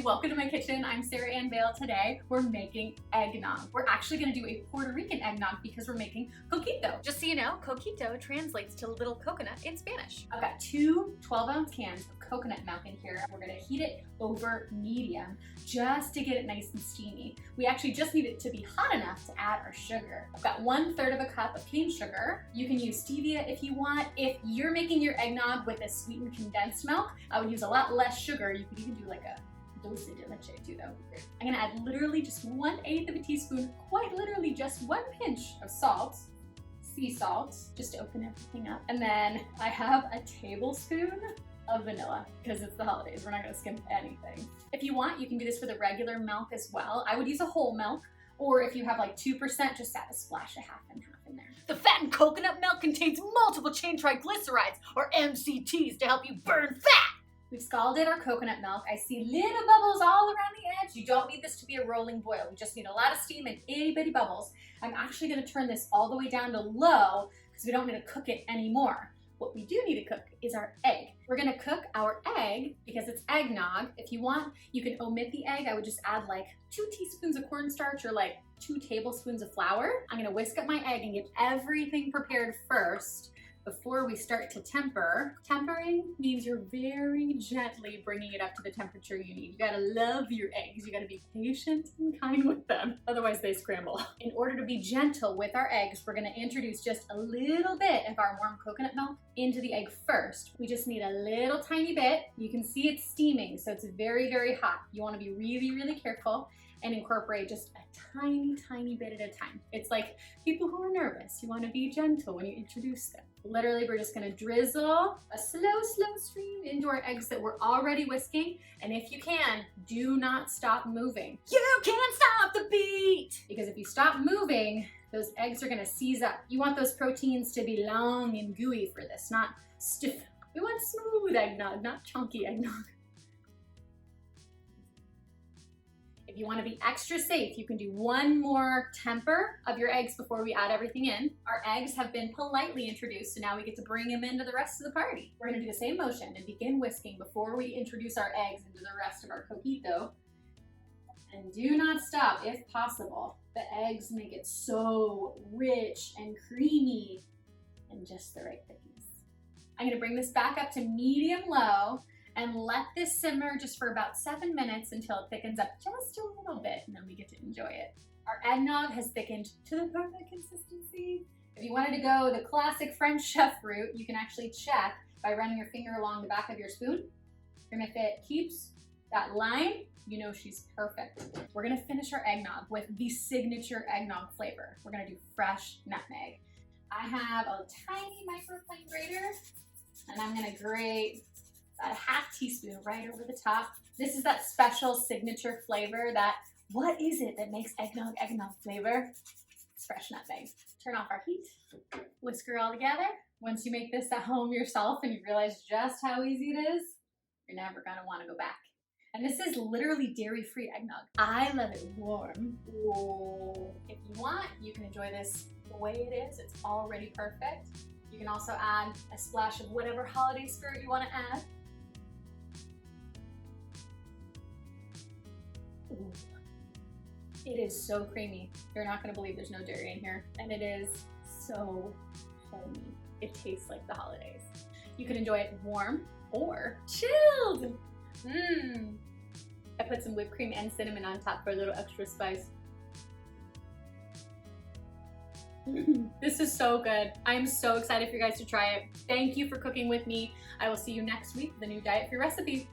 welcome to my kitchen. I'm Sarah Ann Bale. Today we're making eggnog. We're actually gonna do a Puerto Rican eggnog because we're making coquito. Just so you know, coquito translates to little coconut in Spanish. I've got two 12-ounce cans of coconut milk in here. We're gonna heat it over medium just to get it nice and steamy. We actually just need it to be hot enough to add our sugar. I've got 1/3 of a cup of cane sugar. You can use stevia if you want. If you're making your eggnog with a sweetened condensed milk, I would use a lot less sugar. You could even do like a dulce de leche too, that would be great. I'm gonna add literally just 1/8 of a teaspoon, quite literally just 1 pinch of salt, sea salt, just to open everything up. And then I have a tablespoon of vanilla because it's the holidays. We're not gonna skimp anything. If you want, you can do this with a regular milk as well. I would use a whole milk, or if you have like 2%, just add a splash of half and half in there. The fattened coconut milk contains multiple chain triglycerides, or MCTs, to help you burn fat. We've scalded our coconut milk. I see little bubbles all around the edge. You don't need this to be a rolling boil. We just need a lot of steam and itty bitty bubbles. I'm actually gonna turn this all the way down to low because we don't need to cook it anymore. What we do need to cook is our egg. We're gonna cook our egg because it's eggnog. If you want, you can omit the egg. I would just add like 2 teaspoons of cornstarch or like 2 tablespoons of flour. I'm gonna whisk up my egg and get everything prepared first before we start to temper. Tempering means you're very gently bringing it up to the temperature you need. You gotta love your eggs. You gotta be patient and kind with them, otherwise they scramble. In order to be gentle with our eggs, we're gonna introduce just a little bit of our warm coconut milk into the egg first. We just need a little tiny bit. You can see it's steaming, so it's very, very hot. You wanna be really, really careful and incorporate just a tiny bit at a time. It's like people who are nervous. You wanna be gentle when you introduce them. Literally, we're just gonna drizzle a slow stream into our eggs that we're already whisking. And if you can, do not stop moving. You can't stop the beat! Because if you stop moving, those eggs are gonna seize up. You want those proteins to be long and gooey for this, not stiff. We want smooth eggnog, not chunky eggnog. If you want to be extra safe, you can do 1 more temper of your eggs before we add everything in. Our eggs have been politely introduced, so now we get to bring them into the rest of the party. We're going to do the same motion and begin whisking before we introduce our eggs into the rest of our coquito. And do not stop if possible. The eggs make it so rich and creamy and just the right thickness. I'm going to bring this back up to medium-low and let this simmer just for about 7 minutes until it thickens up just a little bit, and then we get to enjoy it. Our eggnog has thickened to the perfect consistency. If you wanted to go the classic French chef route, you can actually check by running your finger along the back of your spoon. And if it keeps that line, you know she's perfect. We're gonna finish our eggnog with the signature eggnog flavor. We're gonna do fresh nutmeg. I have a tiny microplane grater, and I'm gonna grate about a half teaspoon right over the top. This is that special signature flavor that, what is it that makes eggnog flavor? It's fresh nutmeg. Turn off our heat, whisk her all together. Once you make this at home yourself and you realize just how easy it is, you're never gonna wanna go back. And this is literally dairy-free eggnog. I love it warm. Whoa. If you want, you can enjoy this the way it is. It's already perfect. You can also add a splash of whatever holiday spirit you wanna add. Ooh. It is so creamy. You're not gonna believe there's no dairy in here. And it is so homey. It tastes like the holidays. You can enjoy it warm or chilled. I put some whipped cream and cinnamon on top for a little extra spice. This is so good. I'm so excited for you guys to try it. Thank you for cooking with me. I will see you next week with a new diet-free recipe.